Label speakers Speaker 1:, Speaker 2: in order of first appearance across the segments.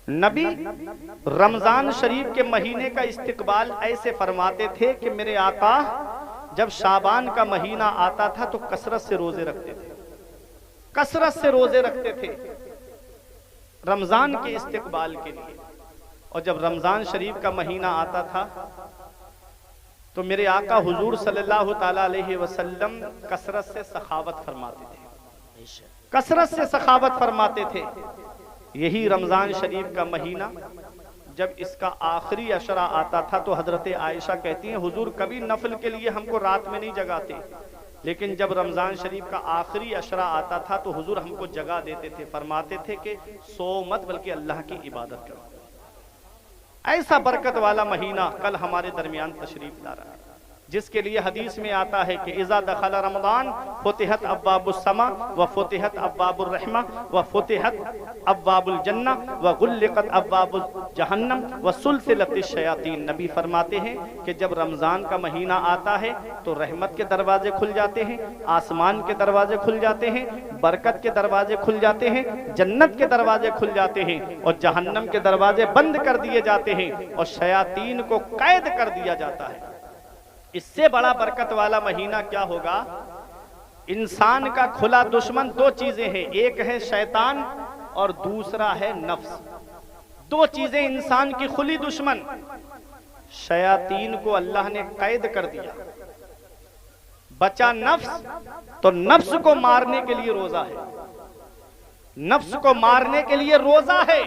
Speaker 1: نبی رمضان شریف کے مہینے کا استقبال ایسے فرماتے تھے کہ میرے آقا جب شعبان کا مہینہ آتا تھا تو کثرت سے روزے رکھتے تھے، کثرت سے روزے رکھتے تھے رمضان کے استقبال کے لیے۔ اور جب رمضان شریف کا مہینہ آتا تھا تو میرے آقا حضور صلی اللہ تعالی علیہ وسلم کثرت سے سخاوت فرماتے تھے، کثرت سے سخاوت فرماتے تھے۔ یہی رمضان شریف کا مہینہ جب اس کا آخری عشرہ آتا تھا تو حضرت عائشہ کہتی ہیں حضور کبھی نفل کے لیے ہم کو رات میں نہیں جگاتے، لیکن جب رمضان شریف کا آخری عشرہ آتا تھا تو حضور ہم کو جگا دیتے تھے، فرماتے تھے کہ سو مت بلکہ اللہ کی عبادت کرو۔ ایسا برکت والا مہینہ کل ہمارے درمیان تشریف لا رہا ہے، جس کے لیے حدیث میں آتا ہے کہ اذا دخل رمضان فتحت ابواب السماء وفتحت ابواب الرحمہ وفتحت ابواب الجنہ وغلقت ابواب جہنم وسلسلت الشیاطین۔ نبی فرماتے ہیں کہ جب رمضان کا مہینہ آتا ہے تو رحمت کے دروازے کھل جاتے ہیں، آسمان کے دروازے کھل جاتے ہیں، برکت کے دروازے کھل جاتے ہیں، جنت کے دروازے کھل جاتے ہیں، اور جہنم کے دروازے بند کر دیے جاتے ہیں، اور شیاطین کو قید کر دیا جاتا ہے۔ اس سے بڑا برکت والا مہینہ کیا ہوگا؟ انسان کا کھلا دشمن دو چیزیں ہیں، ایک ہے شیطان اور دوسرا ہے نفس۔ دو چیزیں انسان کی کھلی دشمن۔ شیاطین کو اللہ نے قید کر دیا، بچا نفس، تو نفس کو مارنے کے لیے روزہ ہے، نفس کو مارنے کے لیے روزہ ہے۔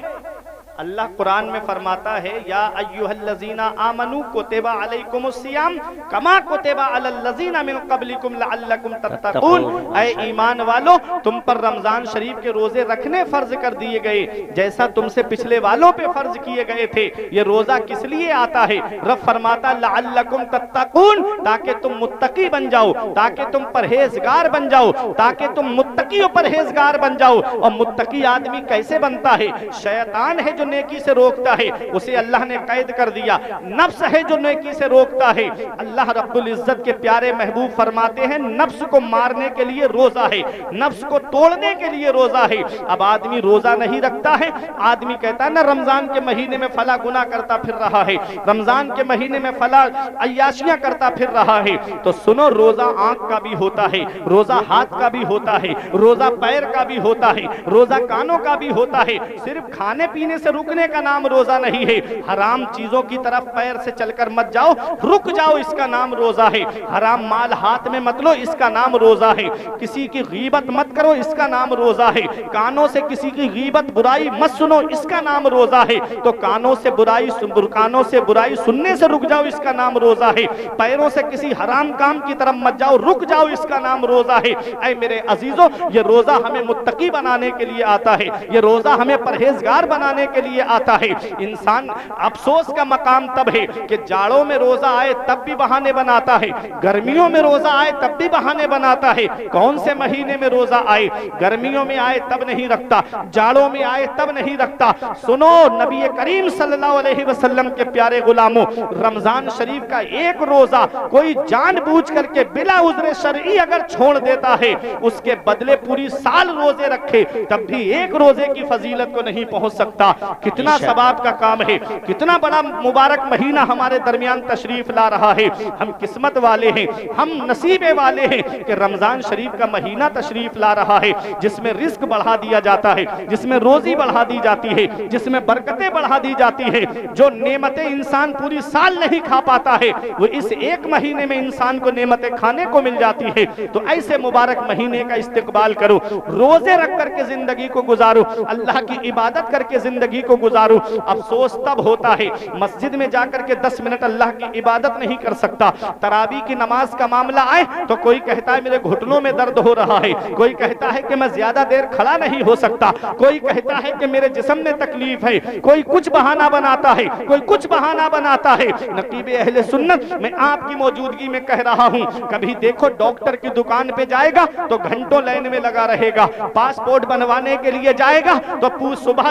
Speaker 1: اللہ قرآن میں فرماتا ہے یا ایھا الذین آمنوا کتب علیکم الصیام کما کتب علی الذین من قبلکم لعلکم تتقون۔ اے ایمان والو تم پر رمضان شریف کے روزے رکھنے فرض کر دیے گئے جیسا تم سے پچھلے والوں پہ فرض کیے گئے تھے۔ یہ روزہ کس لیے آتا ہے؟ رب فرماتا لعلکم تتقون، تاکہ تم متقی بن جاؤ، تاکہ تم پرہیزگار بن جاؤ، تاکہ تم متقی و پرہیزگار بن جاؤ۔ اور متقی آدمی کیسے بنتا ہے؟ شیطان ہے جو نیکی سے روکتا ہے، اسے اللہ نے قید کر دیا۔ نفس ہے جو نیکی سے روکتا ہے، اللہ رب العزت کے پیارے محبوب فرماتے ہیں نفس کو مارنے کے لیے روزہ ہے، نفس کو توڑنے کے لیے روزہ ہے۔ اب آدمی روزہ نہیں رکھتا ہے، آدمی کہتا ہے نا رمضان کے مہینے میں فلاں گناہ کرتا پھر رہا ہے، رمضان کے مہینے میں فلاں عیاشیاں کرتا پھر رہا ہے۔ تو سنو، روزہ آنکھ کا بھی ہوتا ہے، روزہ ہاتھ کا بھی ہوتا ہے، روزہ پیر کا بھی ہوتا ہے، روزہ کانوں کا بھی ہوتا ہے۔ صرف کھانے پینے سے رکنے کا نام روزہ نہیں ہے، حرام چیزوں کی طرف پیر سے چل کر مت جاؤ، رک جاؤ، اس کا نام روزہ ہے۔ حرام مال ہاتھ میں مت لو، اس کا نام روزہ ہے۔ کسی کی غیبت مت کرو، اس کا نام روزہ ہے۔ کانوں سے کسی کی غیبت برائی مت سنو، اس کا نام روزہ ہے۔ تو کانوں سے برائی سننے سے رک جاؤ، اس کا نام روزہ ہے۔ پیروں سے کسی حرام کام کی طرف مت جاؤ، رک جاؤ، اس کا نام روزہ ہے۔ اے میرے عزیزو، یہ روزہ ہمیں متقی بنانے کے لیے آتا ہے، یہ روزہ ہمیں پرہیزگار بنانے کے لیے آتا ہے۔ انسان افسوس کا مقام تب ہے کہ جاڑوں میں روزہ آئے تب بھی بہانے بناتا ہے، گرمیوں میں روزہ آئے تب بھی بہانے بناتا ہے۔ کون سے مہینے میں روزہ آئے؟ گرمیوں میں آئے تب نہیں رکھتا، جاڑوں میں آئے تب نہیں رکھتا۔ سنو، نبی کریم صلی اللہ علیہ وسلم کے پیارے غلاموں، رمضان شریف کا ایک روزہ کوئی جان بوجھ کر کے بلا عذر شرعی اگر چھوڑ دیتا ہے، اس کے بدلے پوری سال روزے رکھے تب بھی ایک روزے کی فضیلت کو نہیں پہنچ سکتا۔ کتنا ثواب کا کام ہے، کتنا بڑا مبارک مہینہ ہمارے درمیان تشریف لا رہا ہے۔ ہم قسمت والے ہیں، ہم نصیبے والے ہیں کہ رمضان شریف کا مہینہ تشریف لا رہا ہے، جس میں رزق بڑھا دیا جاتا ہے، جس میں روزی بڑھا دی جاتی ہے، جس میں برکتیں بڑھا دی جاتی ہیں۔ جو نعمتیں انسان پوری سال نہیں کھا پاتا ہے، وہ اس ایک مہینے میں انسان کو نعمتیں کھانے کو مل جاتی ہے۔ تو ایسے مبارک مہینے کا استقبال کرو، روزے رکھ کر کے زندگی کو گزارو، اللہ کی عبادت کر کے زندگی کو گزارو۔ افسوس تب ہوتا ہے مسجد میں جا کر کے 10 منٹ اللہ کی عبادت نہیں کر سکتا، تراویح کی نماز کا معاملہ آئے تو کوئی کہتا ہے میرے گھٹنوں میں درد ہو رہا ہے، کوئی کہتا ہے کہ میں زیادہ دیر کھڑا نہیں ہو سکتا، کوئی کہتا ہے کہ میرے جسم میں تکلیف ہے، کوئی کچھ بہانہ بناتا ہے، کوئی کچھ بہانہ بناتا ہے۔ نقیب اہل سنت، میں آپ کی موجودگی میں کہہ رہا ہوں، کبھی دیکھو ڈاکٹر کی دکان پہ جائے گا تو گھنٹوں لائن میں لگا رہے گا، پاسپورٹ بنوانے کے لیے جائے گا تو صبح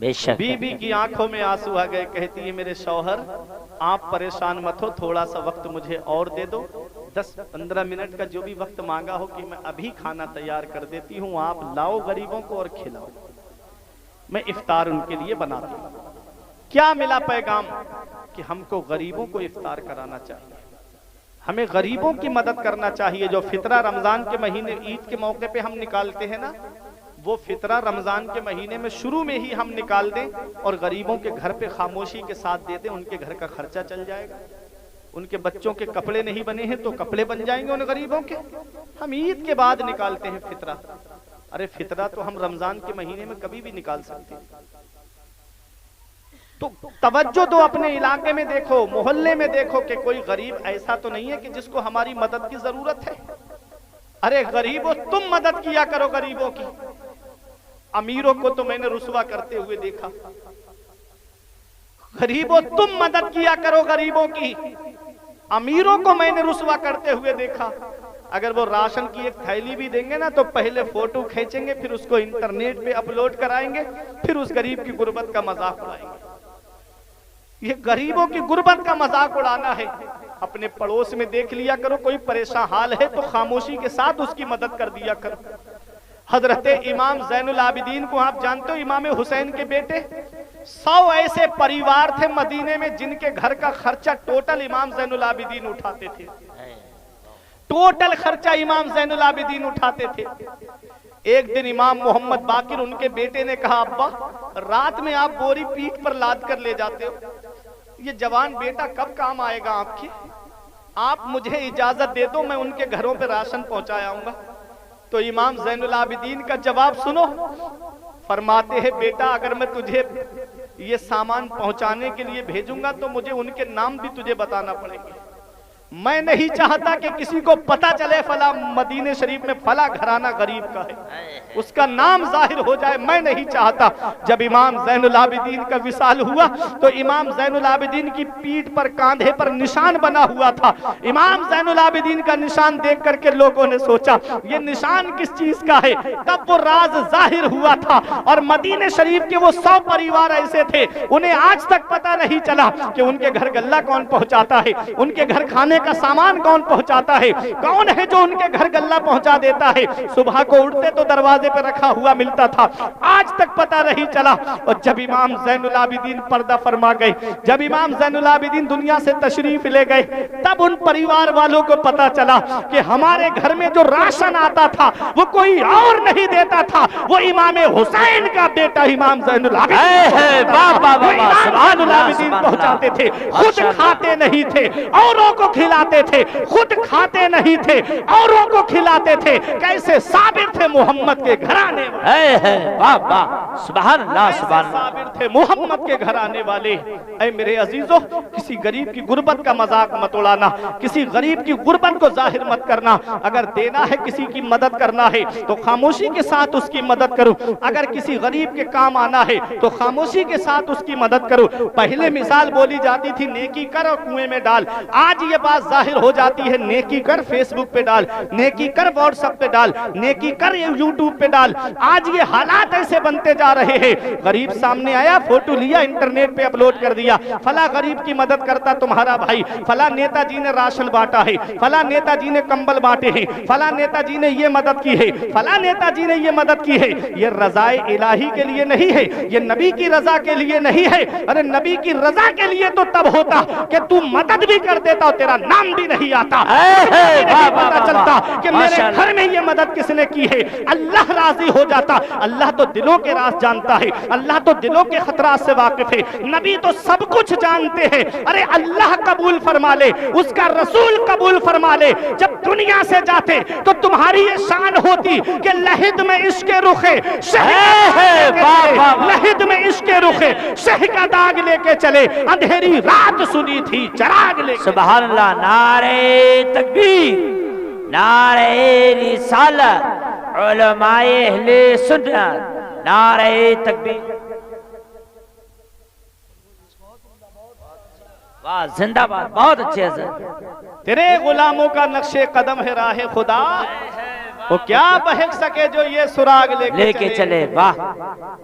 Speaker 2: بے شک
Speaker 1: بیوی کی آنکھوں میں آنسو آ گئے، کہتی ہے میرے شوہر آپ پریشان مت ہو، تھوڑا سا وقت مجھے اور دے دو، 10-15 منٹ کا جو بھی وقت مانگا ہو کہ میں ابھی کھانا تیار کر دیتی ہوں، آپ لاؤ غریبوں کو اور کھلاؤ، میں افطار ان کے لیے بناتی ہوں۔ کیا ملا پیغام؟ کہ ہم کو غریبوں کو افطار کرانا چاہیے، ہمیں غریبوں کی مدد کرنا چاہیے۔ جو فطرہ رمضان کے مہینے عید کے موقع پہ ہم نکالتے ہیں نا، وہ فطرہ رمضان کے مہینے میں شروع میں ہی ہم نکال دیں اور غریبوں کے گھر پہ خاموشی کے ساتھ دے دیں، ان کے گھر کا خرچہ چل جائے گا۔ ان کے بچوں کے کپڑے نہیں بنے ہیں تو کپڑے بن جائیں گے ان غریبوں کے۔ ہم عید کے بعد نکالتے ہیں فطرہ، ارے فطرہ تو ہم رمضان کے مہینے میں کبھی بھی نکال سکتے ہیں۔ تو توجہ دو، اپنے علاقے میں دیکھو، محلے میں دیکھو کہ کوئی غریب ایسا تو نہیں ہے کہ جس کو ہماری مدد کی ضرورت ہے۔ ارے غریبوں تم مدد کیا کرو غریبوں کی۔ امیروں کو تو میں نے رسوا کرتے ہوئے دیکھا، غریبوں تم مدد کیا کرو غریبوں کی، امیروں کو میں نے رسوا کرتے ہوئے دیکھا۔ اگر وہ راشن کی ایک تھیلی بھی دیں گے نا تو پہلے فوٹو کھینچیں گے، پھر اس کو انٹرنیٹ پہ اپلوڈ کرائیں گے، پھر اس غریب کی غربت کا مذاق اڑائیں گے۔ یہ غریبوں کی غربت کا مذاق اڑانا ہے۔ اپنے پڑوس میں دیکھ لیا کرو کوئی پریشان حال ہے تو خاموشی کے ساتھ اس کی مدد کر دیا کرو۔ حضرت امام زین العابدین کو آپ جانتے ہو، امام حسین کے بیٹے، 100 ایسے پریوار تھے مدینے میں جن کے گھر کا خرچہ ٹوٹل امام زین العابدین اٹھاتے تھے، ٹوٹل خرچہ امام زین العابدین اٹھاتے تھے۔ ایک دن امام محمد باقر ان کے بیٹے نے کہا، ابا رات میں آپ بوری پیٹھ پر لاد کر لے جاتے ہو، یہ جوان بیٹا کب کام آئے گا آپ کی؟ آپ مجھے اجازت دے دو، میں ان کے گھروں پہ راشن پہنچایا آؤں گا۔ تو امام زین العابدین کا جواب سنو، فرماتے ہیں بیٹا اگر میں تجھے یہ سامان پہنچانے کے لیے بھیجوں گا تو مجھے ان کے نام بھی تجھے بتانا پڑیں گے۔ میں نہیں چاہتا کہ کسی کو پتا چلے فلاں مدینے شریف میں فلاں گھرانہ غریب کا ہے، اس کا نام ظاہر ہو جائے، میں نہیں چاہتا۔ جب امام زین العابدین کا وصال ہوا تو امام زین العابدین کی پیٹھ پر کاندھے پر نشان بنا ہوا تھا۔ امام زین العابدین کا نشان دیکھ کر کے لوگوں نے سوچا یہ نشان کس چیز کا ہے، تب وہ راز ظاہر ہوا تھا۔ اور مدینے شریف کے وہ 100 پریوار ایسے تھے، انہیں آج تک پتا نہیں چلا کہ ان کے گھر غلہ کون پہنچاتا ہے، ان کے گھر کھانے کا سامان کون پہنچاتا ہے، کون ہے جو ان کے گھر غلہ پہنچا دیتا ہے۔ صبح کو اٹھتے تو دروازے پہ رکھا ہوا ملتا تھا، آج تک پتا نہیں چلا۔ اور جب امام زین العابدین پردہ فرما گئے، جب امام زین العابدین دنیا سے تشریف لے گئے، تب ان پریوار والوں کو پتا چلا کہ ہمارے گھر میں جو راشن آتا تھا وہ کوئی اور نہیں دیتا تھا، وہ امام حسین کا بیٹا امام زین العابدین پہنچاتے تھے۔ خود کھاتے نہیں تھے، اوروں کو کھلاتے تھے، خود کھاتے نہیں تھے، اوروں کو کھلاتے تھے۔ کیسے صابر تھے محمد کے گھرانے والے،
Speaker 2: سبحان اللہ سبحان اللہ،
Speaker 1: صابر تھے محمد کے گھرانے والے۔ اے میرے عزیزو، کسی غریب کی غربت کا مذاق مت اڑانا، کسی غریب کی غربت کو ظاہر مت کرنا۔ اگر دینا ہے کسی کی مدد کرنا ہے تو خاموشی کے ساتھ اس کی مدد کرو، اگر کسی غریب کے کام آنا ہے تو خاموشی کے ساتھ اس کی مدد کرو۔ پہلے مثال بولی جاتی تھی نیکی کر اور کنویں میں ڈال، آج یہ بات ظاہر ہو جاتی ہے نیکی کر فیس بک پہ ڈال، نیکی کر واٹس ایپ پہ ڈال، نیکی کر یوٹیوب پہ ڈال۔ آج یہ حالات ایسے بنتے جا رہے ہیں، غریب سامنے آیا فوٹو لیا انٹرنیٹ پہ اپلوڈ کر دیا، فلاں غریب کی مدد کرتا تمہارا بھائی، فلاں نیتا جی نے راشن بانٹا ہے، فلاں نیتا جی نے کمبل بانٹے ہیں، فلاں نیتا جی نے یہ مدد کی ہے، فلاں نیتا جی نے یہ مدد کی ہے۔ یہ رضائے الہی کے لیے نہیں ہے، یہ نبی کی رضا کے لیے نہیں ہے۔ ارے نبی کی رضا کے لیے تو تب ہوتا کہ تو مدد بھی کر دیتا اور تیرا نام بھی نہیں آتا، پتا چلتا کہ میرے گھر میں یہ مدد کس نے کی ہے، اللہ راضی ہو جاتا۔ اللہ تو دلوں کے راز جانتا ہے، اللہ تو دلوں کے خطرات سے واقف ہے، نبی تو سب کچھ جانتے ہیں۔ ارے اللہ قبول فرما لے، اس کا رسول قبول فرما لے۔ جب دنیا سے جاتے تو تمہاری یہ شان ہوتی کہ لحد میں عشق رخے لحد میں عشق رخے شہ کا داغ لے کے چلے، اندھیری رات سنی تھی چراغ لے کے۔
Speaker 2: سبحان اللہ، نعرہ تکبیر، نعرہ رسالت، علماء اہل سنت، نعرہ تکبیر، واہ زندہ باد، بہت اچھے حضرت۔
Speaker 1: تیرے غلاموں کا نقش قدم ہے راہ خدا، وہ کیا بہک سکے جو یہ سراغ لے کے چلے۔
Speaker 2: واہ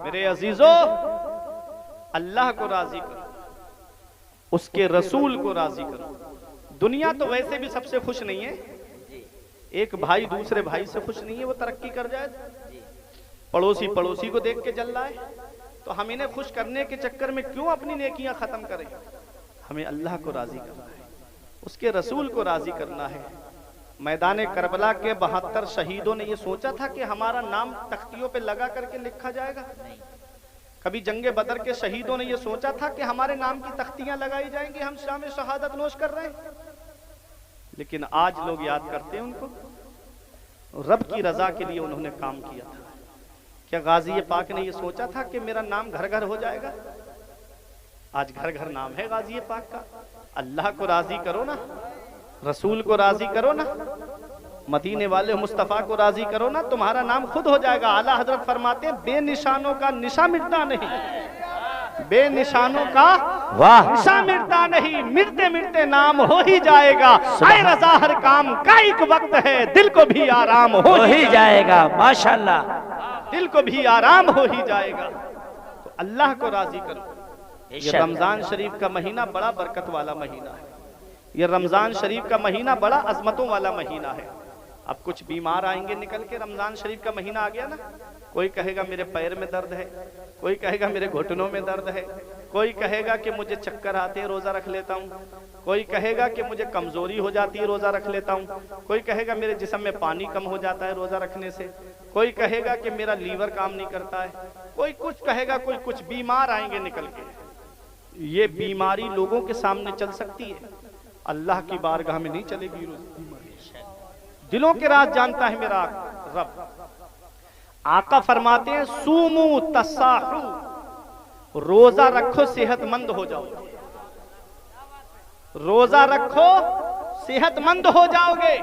Speaker 1: میرے عزیزو، اللہ کو راضی کرو، اس کے رسول کو راضی کرو۔ دنیا تو ویسے بھی سب سے خوش نہیں ہے، ایک بھائی دوسرے بھائی سے خوش نہیں ہے، وہ ترقی کر جائے، پڑوسی پڑوسی کو دیکھ کے جل رہا ہے، تو ہم انہیں خوش کرنے کے چکر میں کیوں اپنی نیکیاں ختم کریں؟ ہمیں اللہ کو راضی کرنا ہے، اس کے رسول کو راضی کرنا ہے۔ میدان کربلا کے 72 شہیدوں نے یہ سوچا تھا کہ ہمارا نام تختیوں پہ لگا کر کے لکھا جائے گا؟ کبھی جنگ بدر کے شہیدوں نے یہ سوچا تھا کہ ہمارے نام کی تختیاں لگائی جائیں گی، ہم شام شہادت نوش کر رہے ہیں؟ لیکن آج لوگ یاد کرتے ہیں ان کو، رب کی رضا کے لیے انہوں نے کام کیا تھا۔ کیا غازی پاک نے یہ سوچا تھا کہ میرا نام گھر گھر ہو جائے گا؟ آج گھر گھر نام ہے غازی پاک کا۔ اللہ کو راضی کرو نا، رسول کو راضی کرو نا، مدینے والے مصطفیٰ کو راضی کرو نا، تمہارا نام خود ہو جائے گا۔ اعلیٰ حضرت فرماتے ہیں بے نشانوں کا نشاں مٹتا نہیں، بے نشانوں کا نشاں مٹتا نہیں، مٹتے مٹتے نام ہو ہی جائے گا۔ اے رضا ہر کام کا ایک وقت ہے، دل کو بھی آرام ہو ہی
Speaker 2: جائے گا، ماشاءاللہ،
Speaker 1: دل کو بھی آرام ہو ہی جائے گا۔ تو اللہ کو راضی کرو۔ یہ رمضان شریف کا مہینہ بڑا برکت والا مہینہ ہے، یہ رمضان شریف کا مہینہ بڑا عظمتوں والا مہینہ ہے۔ اب کچھ بیمار آئیں گے نکل کے، رمضان شریف کا مہینہ آ گیا نا، کوئی کہے گا میرے پیر میں درد ہے، کوئی کہے گا میرے گھٹنوں میں درد ہے، کوئی کہے گا کہ مجھے چکر آتے ہیں روزہ رکھ لیتا ہوں، کوئی کہے گا کہ مجھے کمزوری ہو جاتی ہے روزہ رکھ لیتا ہوں، کوئی کہے گا میرے جسم میں پانی کم ہو جاتا ہے روزہ رکھنے سے، کوئی کہے گا کہ میرا لیور کام نہیں کرتا ہے، کوئی کچھ کہے گا، کوئی کچھ، بیمار آئیں گے نکل کے۔ یہ بیماری لوگوں کے سامنے چل سکتی ہے، اللہ کی بارگاہ میں نہیں چلے گی۔ دلوں کے راز جانتا ہے میرا رب۔ آقا فرماتے ہیں سومو تصاحو، روزہ رکھو صحت مند ہو جاؤ گے، روزہ رکھو صحت مند ہو جاؤ گے۔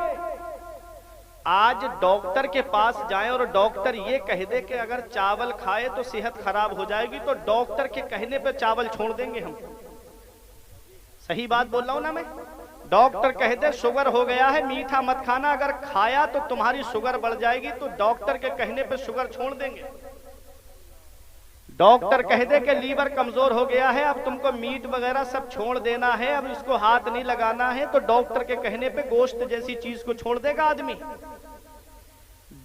Speaker 1: آج ڈاکٹر کے پاس جائیں اور ڈاکٹر یہ کہہ دے کہ اگر چاول کھائے تو صحت خراب ہو جائے گی، تو ڈاکٹر کے کہنے پہ چاول چھوڑ دیں گے ہم۔ صحیح بات بول رہا ہوں نا میں؟ ڈاکٹر کہہ دے شوگر ہو گیا ہے، میٹھا مت کھانا، اگر کھایا تو تمہاری شوگر بڑھ جائے گی، تو ڈاکٹر کے کہنے پہ شوگر چھوڑ دیں گے۔ ڈاکٹر کہہ دے کہ لیور کمزور ہو گیا ہے، اب تم کو میٹ وغیرہ سب چھوڑ دینا ہے، اب اس کو ہاتھ نہیں لگانا ہے، تو ڈاکٹر کے کہنے پہ گوشت جیسی چیز کو چھوڑ دے گا آدمی؟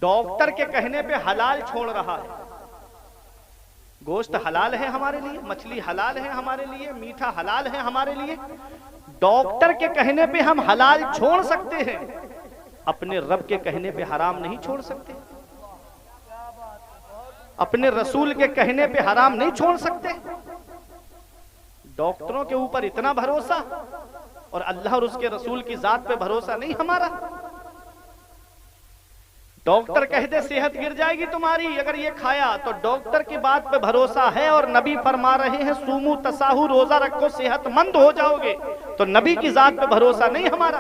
Speaker 1: ڈاکٹر کے کہنے پہ حلال چھوڑ رہا ہے۔ گوشت حلال ہے ہمارے لیے، مچھلی حلال ہے ہمارے لیے، میٹھا حلال ہے ہمارے لیے، ڈاکٹر کے کہنے پہ ہم حلال چھوڑ سکتے ہیں، اپنے رب کے کہنے پہ حرام نہیں چھوڑ سکتے، اپنے رسول کے کہنے پہ حرام نہیں چھوڑ سکتے۔ ڈاکٹروں کے اوپر اتنا بھروسہ اور اللہ اور اس کے رسول کی ذات پہ بھروسہ نہیں ہمارا۔ ڈاکٹر کہہ دے صحت گر جائے گی تمہاری اگر یہ کھایا، تو ڈاکٹر کی بات پہ بھروسہ ہے، اور نبی فرما رہے ہیں سومو تساہو، روزہ رکھو صحت مند ہو جاؤ گے، تو نبی کی ذات پہ بھروسہ نہیں ہمارا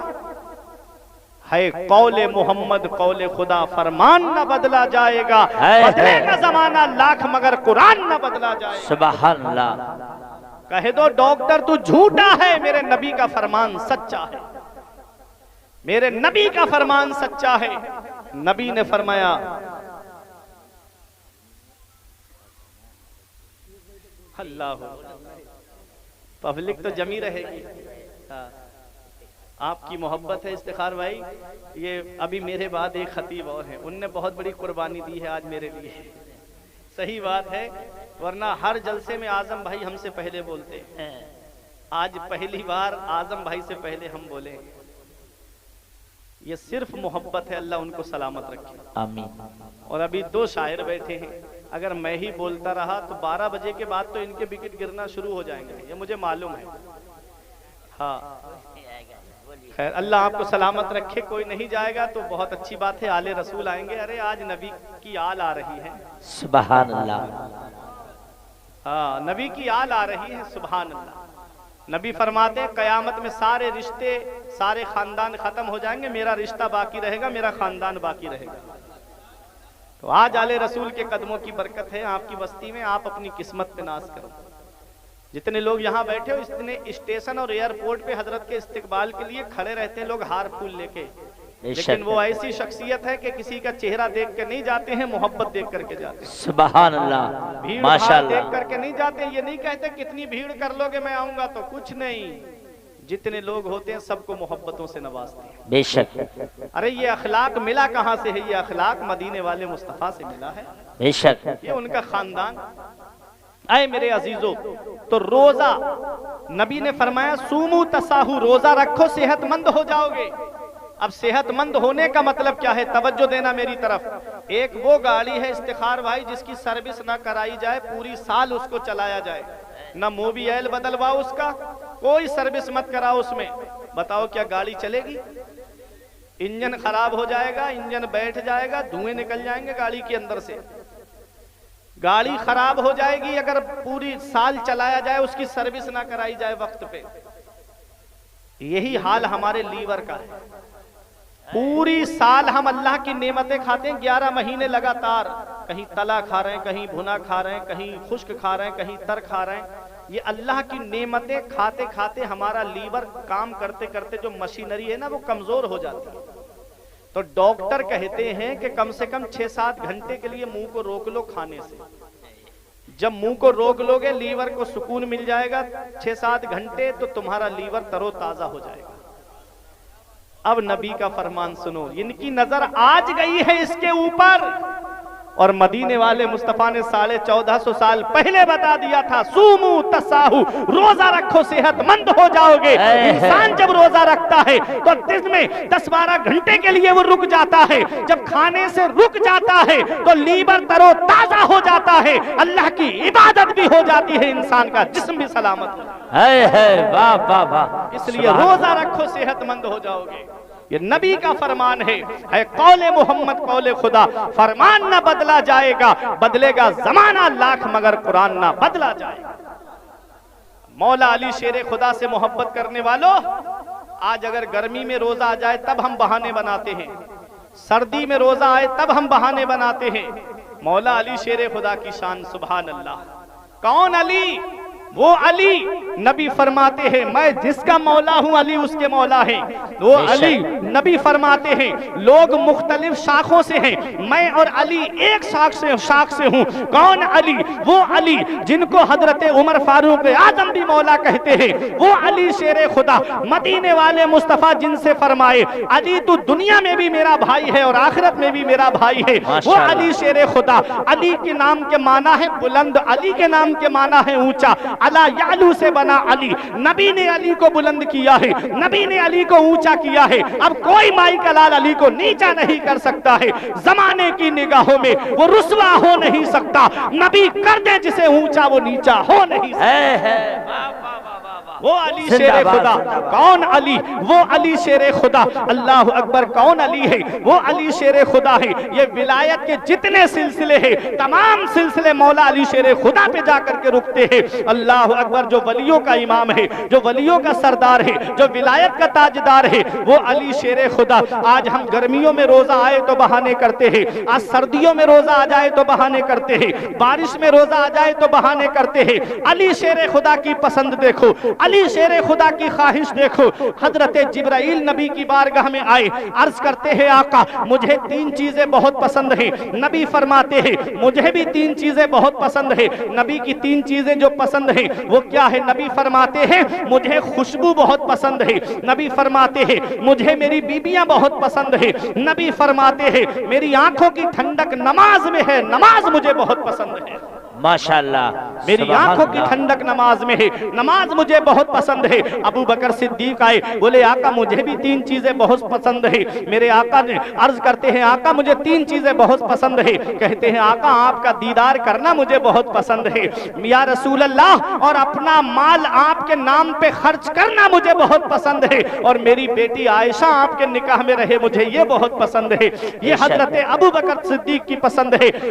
Speaker 1: ہے۔ قول محمد قول خدا، فرمان نہ بدلا جائے گا، بدلے گا زمانہ لاکھ مگر قرآن نہ بدلا جائے گا۔
Speaker 2: سبحان اللہ۔
Speaker 1: کہہ دو ڈاکٹر تو جھوٹا ہے، میرے نبی کا فرمان سچا ہے، میرے نبی کا فرمان سچا ہے۔ نبی نے فرمایا اللہ، پبلک تو جمی رہے گی، آپ کی محبت ہے افتخار بھائی۔ یہ ابھی میرے بعد ایک خطیب اور ہیں، ان نے بہت بڑی قربانی دی ہے آج میرے لیے، صحیح بات ہے، ورنہ ہر جلسے میں اعظم بھائی ہم سے پہلے بولتے ہیں، آج پہلی بار اعظم بھائی سے پہلے ہم بولے۔ یہ صرف محبت ہے، اللہ ان کو سلامت رکھے،
Speaker 2: آمین۔
Speaker 1: اور ابھی دو شاعر بیٹھے ہیں، اگر میں ہی بولتا رہا تو 12 بجے کے بعد تو ان کے وکٹ گرنا شروع ہو جائیں گے، یہ مجھے معلوم ہے۔ ہاں خیر، اللہ آپ کو سلامت رکھے، کوئی نہیں جائے گا تو بہت اچھی بات ہے، آل رسول آئیں گے۔ ارے آج نبی کی آل آ رہی ہے،
Speaker 2: سبحان اللہ۔
Speaker 1: ہاں نبی کی آل آ رہی ہے، سبحان اللہ۔ نبی فرماتے ہیں قیامت میں سارے رشتے، سارے خاندان ختم ہو جائیں گے، میرا رشتہ باقی رہے گا، میرا خاندان باقی رہے گا۔ تو آج آل رسول کے قدموں کی برکت ہے آپ کی بستی میں، آپ اپنی قسمت پہ ناز کرو۔ جتنے لوگ یہاں بیٹھے ہو، اتنے اسٹیشن اور ایئرپورٹ پہ حضرت کے استقبال کے لیے کھڑے رہتے ہیں لوگ ہار پھول لے کے، لیکن وہ ایسی شخصیت ہے کہ کسی کا چہرہ دیکھ کے نہیں جاتے ہیں، محبت دیکھ کر کے جاتے ہیں۔
Speaker 2: سبحان اللہ،
Speaker 1: بھیڑ
Speaker 2: ماشاءاللہ،
Speaker 1: دیکھ کر کے نہیں جاتے، یہ نہیں کہتے کتنی بھیڑ کر لو گے میں آؤں گا، تو کچھ نہیں، جتنے لوگ ہوتے ہیں سب کو محبتوں سے نوازتے ہیں۔
Speaker 2: بے شک،
Speaker 1: ارے یہ اخلاق ملا کہاں سے ہے؟ یہ اخلاق مدینے والے مصطفیٰ سے ملا ہے،
Speaker 2: بے شک،
Speaker 1: یہ ان کا خاندان۔ اے میرے عزیزو، تو روزہ نبی نے فرمایا سومو تساہو، روزہ رکھو صحت مند ہو جاؤ گے۔ اب صحت مند ہونے کا مطلب کیا ہے؟ توجہ دینا میری طرف۔ ایک وہ گاڑی ہے استخار بھائی جس کی سروس نہ کرائی جائے، پوری سال اس کو چلایا جائے، نہ موبائل بدلواؤ اس کا، کوئی سروس مت کراؤ اس میں، بتاؤ کیا گاڑی چلے گی؟ انجن خراب ہو جائے گا، انجن بیٹھ جائے گا، دھوئیں نکل جائیں گے گاڑی کے اندر سے، گاڑی خراب ہو جائے گی اگر پوری سال چلایا جائے، اس کی سروس نہ کرائی جائے وقت پہ۔ یہی حال ہمارے لیور کا ہے، پوری سال ہم اللہ کی نعمتیں کھاتے ہیں، 11 مہینے لگاتار، کہیں تلا کھا رہے ہیں، کہیں بھنا کھا رہے ہیں، کہیں خشک کھا رہے ہیں، کہیں تر کھا رہے ہیں۔ یہ اللہ کی نعمتیں کھاتے کھاتے ہمارا لیور کام کرتے کرتے جو مشینری ہے نا وہ کمزور ہو جاتی ہے۔ تو ڈاکٹر کہتے ہیں کہ کم سے کم 6-7 گھنٹے کے لیے منہ کو روک لو کھانے سے۔ جب منہ کو روک لو گے لیور کو سکون مل جائے گا 6-7 گھنٹے، تو تمہارا لیور تر و تازہ ہو جائے گا۔ اب نبی کا فرمان سنو، ان کی نظر آج گئی ہے اس کے اوپر، اور مدینے والے مصطفیٰ نے 1450 سال پہلے بتا دیا تھا سومو تساہو، روزہ رکھو صحت مند ہو جاؤ گے۔ انسان جب روزہ رکھتا ہے تو دن میں 10-12 گھنٹے کے لیے وہ رک جاتا ہے، جب کھانے سے رک جاتا ہے تو لیور تر و تازہ ہو جاتا ہے، اللہ کی عبادت بھی ہو جاتی ہے، انسان کا جسم بھی سلامت ہو جاتا ہے۔
Speaker 2: واہ واہ واہ،
Speaker 1: اس لیے روزہ رکھو صحت مند ہو جاؤ گے، یہ نبی کا فرمان ہے، قول محمد قول خدا، فرمان نہ بدلا جائے گا، بدلے گا زمانہ لاکھ مگر قرآن نہ بدلا جائے گا۔ مولا علی شیر خدا سے محبت کرنے والوں، آج اگر گرمی میں روزہ آ جائے تب ہم بہانے بناتے ہیں، سردی میں روزہ آئے تب ہم بہانے بناتے ہیں۔ مولا علی شیر خدا کی شان، سبحان اللہ۔ کون علی؟ وہ علی، نبی فرماتے ہیں میں جس کا مولا ہوں علی اس کے مولا ہیں، وہ علی نبی فرماتے ہیں لوگ مختلف شاخوں سے ہیں، میں اور علی ایک شاخ سے ہوں۔ کون علی؟ وہ علی جن کو حضرت عمر فاروق اعظم بھی مولا کہتے ہیں، وہ علی شیر خدا، مدینے والے مصطفیٰ جن سے فرمائے علی تو دنیا میں بھی میرا بھائی ہے اور آخرت میں بھی میرا بھائی ہے، وہ علی شیر خدا۔ علی کے نام کے معنی ہے بلند، علی کے نام کے معنی ہے اونچا، علا یعلو سے بنا علی، نبی نے علی کو بلند کیا ہے، نبی نے علی کو اونچا کیا ہے، اب کوئی مائی کا لال علی کو نیچا نہیں کر سکتا ہے، زمانے کی نگاہوں میں وہ رسوا ہو نہیں سکتا، نبی کر دے جسے اونچا وہ نیچا ہو نہیں سکتا۔ وہ علی شیر خدا، کون علی؟ وہ علی شیر خدا، اللہ اکبر، کون علی ہے؟ وہ علی شیر خدا ہے۔ یہ ولایت کے جتنے سلسلے ہیں تمام سلسلے مولا علی شیر خدا پہ جا کر کے رکتے ہیں۔ اللہ اکبر، جو ولیوں کا امام ہے، جو ولیوں کا سردار ہے، جو ولایت کا تاجدار ہے، وہ علی شیر خدا۔ آج ہم گرمیوں میں روزہ آئے تو بہانے کرتے ہیں، آج سردیوں میں روزہ آ جائے تو بہانے کرتے ہیں، بارش میں روزہ آ جائے تو بہانے کرتے ہیں۔ علی شیر خدا کی پسند دیکھو، علی شیر خدا کی خواہش دیکھو۔ حضرت جبرائیل نبی کی بارگاہ میں آئے، عرض کرتے ہیں آقا مجھے 3 چیزیں بہت پسند ہیں۔ نبی فرماتے ہیں مجھے بھی 3 چیزیں بہت پسند ہیں۔ نبی کی 3 چیزیں جو پسند ہیں وہ کیا ہے؟ نبی فرماتے ہیں مجھے خوشبو بہت پسند ہے، نبی فرماتے ہیں مجھے میری بیویاں بہت پسند ہے، نبی فرماتے ہیں میری آنکھوں کی ٹھنڈک نماز میں ہے، نماز مجھے بہت پسند ہے۔
Speaker 2: ماشاءاللہ،
Speaker 1: میری آنکھوں کی ٹھنڈک نماز میں ہے، نماز مجھے بہت پسند ہے۔ ابو بکر صدیق آئے، بولے آقا مجھے بھی 3 چیزیں بہت پسند ہے۔ میرے آقا نے عرض کرتے ہیں آقا مجھے 3 چیزیں بہت پسند ہے۔ کہتے ہیں آقا آپ کا دیدار کرنا مجھے بہت پسند ہے یا رسول اللہ، اور اپنا مال آپ کے نام پہ خرچ کرنا مجھے بہت پسند ہے، اور میری بیٹی عائشہ آپ کے نکاح میں رہے مجھے یہ بہت پسند ہے۔ یہ حضرت ابو بکر صدیق کی پسند ہے۔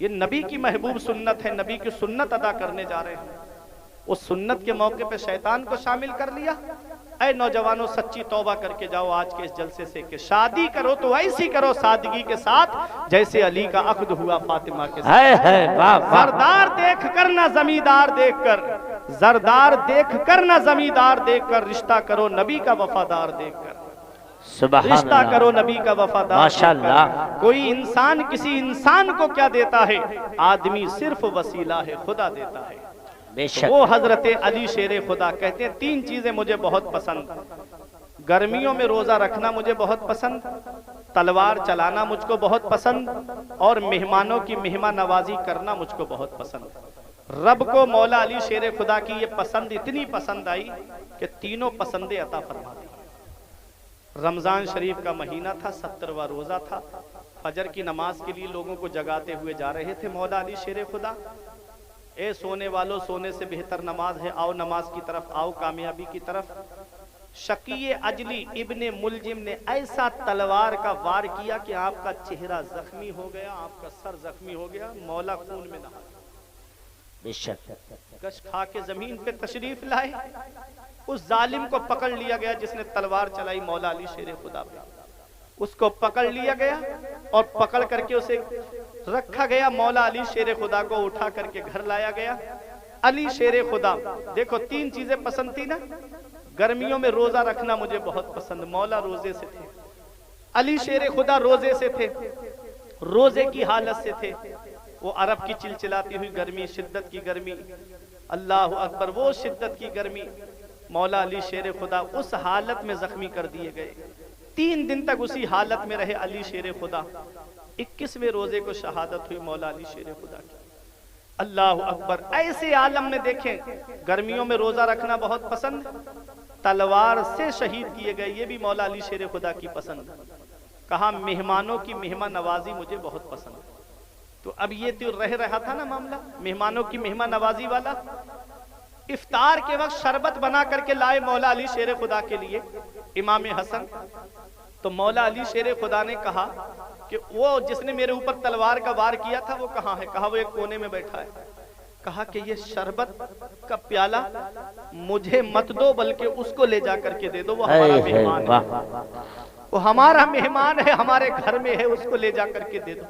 Speaker 1: یہ نبی کی محبوب سنت ہے، نبی کی سنت ادا کرنے جا رہے ہیں، اس سنت کے موقع پہ شیطان کو شامل کر لیا۔ اے نوجوانوں سچی توبہ کر کے جاؤ آج کے اس جلسے سے کہ شادی کرو تو ایسی کرو سادگی کے ساتھ جیسے علی کا عقد ہوا فاطمہ کے ساتھ۔ زردار دیکھ کر نہ زمیندار دیکھ کر، زردار دیکھ کر نہ زمیندار دیکھ کر، رشتہ کرو نبی کا وفادار دیکھ کر، رشتہ کرو نبی کا وفادار۔ ماشاءاللہ، کوئی انسان کسی انسان کو کیا دیتا ہے؟ آدمی صرف وسیلہ ہے، خدا دیتا ہے۔ وہ حضرت علی شیر خدا کہتے ہیں تین چیزیں مجھے بہت پسند، گرمیوں میں روزہ رکھنا مجھے بہت پسند، تلوار چلانا مجھ کو بہت پسند، اور مہمانوں کی مہمان نوازی کرنا مجھ کو بہت پسند۔ رب کو مولا علی شیر خدا کی یہ پسند اتنی پسند آئی کہ تینوں پسندیں عطا فرما دی۔ رمضان شریف کا مہینہ تھا، 70واں روزہ تھا، فجر کی نماز کے لیے لوگوں کو جگاتے ہوئے جا رہے تھے مولا علی شیر خدا۔ اے سونے والوں، سونے سے بہتر نماز ہے، آؤ نماز کی طرف، آؤ کامیابی کی طرف۔ شقی اجلی ابن ملجم نے ایسا تلوار کا وار کیا کہ آپ کا چہرہ زخمی ہو گیا، آپ کا سر زخمی ہو گیا، مولا خون میں نہا بے شک کش کھا کے زمین پہ تشریف لائے۔ اس ظالم کو پکڑ لیا گیا جس نے تلوار چلائی مولا علی شیر خدا پہ، اس کو پکڑ لیا گیا اور پکڑ کر کے اسے رکھا گیا۔ مولا علی شیر خدا کو اٹھا کر کے گھر لایا گیا۔ علی شیر خدا، دیکھو تین چیزیں پسند تھی نا، گرمیوں میں روزہ رکھنا مجھے بہت پسند، مولا روزے سے تھے، علی شیر خدا روزے سے تھے، روزے کی حالت سے تھے۔ وہ عرب کی چلچلاتی ہوئی گرمی، شدت کی گرمی، اللہ اکبر، وہ شدت کی گرمی، مولا علی شیر خدا اس حالت میں زخمی کر دیے گئے۔ 3 دن تک اسی حالت میں رہے علی شیر خدا۔ 21ویں روزے کو شہادت ہوئی مولا علی شیر خدا کی۔ اللہ اکبر، ایسے عالم میں دیکھیں، گرمیوں میں روزہ رکھنا بہت پسند، تلوار سے شہید کیے گئے، یہ بھی مولا علی شیر خدا کی پسند۔ کہا مہمانوں کی مہمان نوازی مجھے بہت پسند۔ تو اب یہ تو رہا تھا نا معاملہ مہمانوں کی مہمان نوازی والا۔ افطار کے وقت شربت بنا کر کے لائے مولا علی شیر خدا کے لیے امام حسن۔ تو مولا علی شیر خدا نے کہا کہ وہ جس نے میرے اوپر تلوار کا وار کیا تھا وہ کہاں ہے؟ کہا وہ ایک کونے میں بیٹھا ہے۔ کہا کہ یہ شربت کا پیالہ مجھے مت دو بلکہ اس کو لے جا کر کے دے دو، وہ ہمارا مہمان ہے، وہ ہمارا مہمان ہے، ہمارے گھر میں ہے، اس کو لے جا کر کے دے دو۔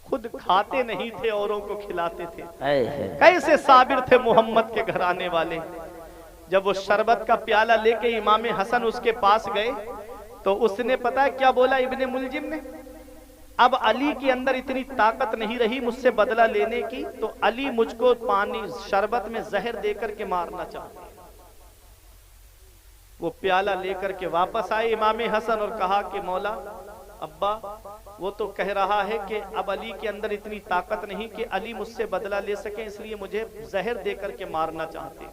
Speaker 1: خود کھاتے نہیں تھے، اوروں کو کھلاتے تھے۔ کیسے صابر تھے محمد کے گھر آنے والے۔ جب وہ شربت کا پیالہ لے کے امام حسن اس کے پاس گئے تو اس نے پتا کیا بولا ابن ملجم نے؟ اب علی کے اندر اتنی طاقت نہیں رہی مجھ سے بدلہ لینے کی، تو علی مجھ کو پانی شربت میں زہر دے کر کے مارنا چاہتے ہیں۔ وہ پیالہ لے کر کے واپس آئے امام حسن اور کہا کہ مولا ابا، وہ تو کہہ رہا ہے کہ اب علی کے اندر اتنی طاقت نہیں کہ علی مجھ سے بدلہ لے سکے، اس لیے مجھے زہر دے کر کے مارنا چاہتے ہیں۔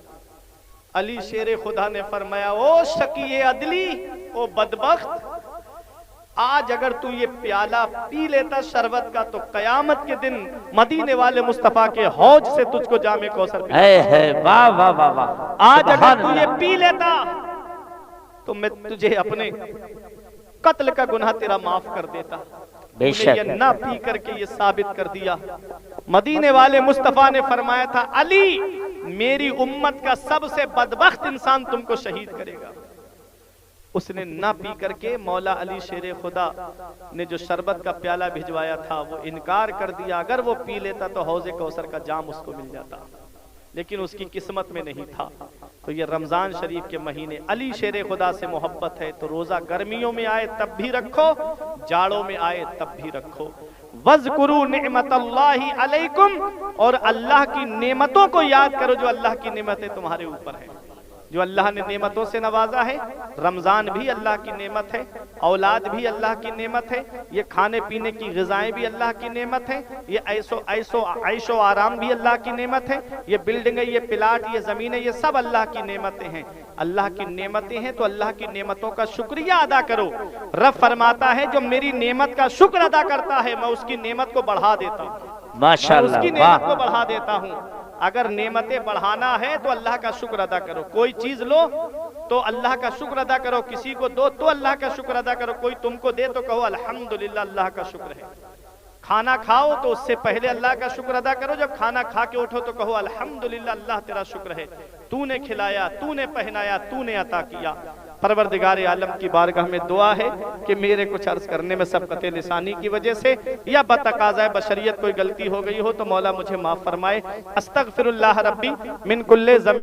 Speaker 1: علی شیر خدا نے فرمایا او شقی عدلی، او بدبخت، آج اگر تو یہ پیالہ پی لیتا شربت کا تو قیامت کے دن مدینے والے مصطفیٰ کے حوض سے تجھ کو جام کوثر پلاتا۔
Speaker 2: واہ واہ واہ واہ،
Speaker 1: آج اگر تو یہ پی لیتا تو میں تجھے اپنے قتل کا گناہ تیرا معاف کر دیتا۔
Speaker 2: بے شک
Speaker 1: یہ نہ پی کر کے یہ ثابت کر دیا۔ مدینے والے مصطفیٰ نے فرمایا تھا علی میری امت کا سب سے بدبخت انسان تم کو شہید کرے گا۔ اس نے نہ پی کر کے مولا علی شیر خدا نے جو شربت کا پیالہ بھجوایا تھا وہ انکار کر دیا۔ اگر وہ پی لیتا تو حوض کوثر کا جام اس کو مل جاتا، لیکن اس کی قسمت میں نہیں تھا۔ تو یہ رمضان شریف کے مہینے، علی شیر خدا سے محبت ہے تو روزہ گرمیوں میں آئے تب بھی رکھو، جاڑوں میں آئے تب بھی رکھو۔ وَاذْكُرُوا نِعْمَةَ اللَّهِ عَلَيْكُمْ، اور اللہ کی نعمتوں کو یاد کرو جو اللہ کی نعمتیں تمہارے اوپر ہیں، جو اللہ نے نعمتوں سے نوازا ہے۔ رمضان بھی اللہ کی نعمت ہے، اولاد بھی اللہ کی نعمت ہے، یہ کھانے پینے کی غذائیں بھی اللہ کی نعمت ہے، یہ عیش و آرام بھی اللہ کی نعمت ہے، یہ بلڈنگیں، یہ پلاٹ، یہ زمینیں، یہ سب اللہ کی نعمتیں ہیں۔ اللہ کی نعمتیں ہیں تو اللہ کی نعمتوں کا شکریہ ادا کرو۔ رب فرماتا ہے جو میری نعمت کا شکر ادا کرتا ہے میں اس کی نعمت کو بڑھا دیتا ہوں،
Speaker 2: ماشاءاللہ،
Speaker 1: اس کی نعمت کو بڑھا دیتا ہوں۔ اگر نعمتیں بڑھانا ہے تو اللہ کا شکر ادا کرو، کوئی چیز لو تو اللہ کا شکر ادا کرو، کسی کو دو تو اللہ کا شکر ادا کرو، کوئی تم کو دے تو کہو الحمدللہ، اللہ کا شکر ہے۔ کھانا کھاؤ تو اس سے پہلے اللہ کا شکر ادا کرو، جب کھانا کھا کے اٹھو تو کہو الحمدللہ، اللہ تیرا شکر ہے، تو نے کھلایا، تو نے پہنایا، تو نے عطا کیا۔ پروردگار عالم کی بارگاہ میں دعا ہے کہ میرے کچھ عرض کرنے میں سبقت لسانی کی وجہ سے یا بتقاضۂ بشریت کوئی غلطی ہو گئی ہو تو مولا مجھے معاف فرمائے۔ استغفر اللہ ربی من کل ذنب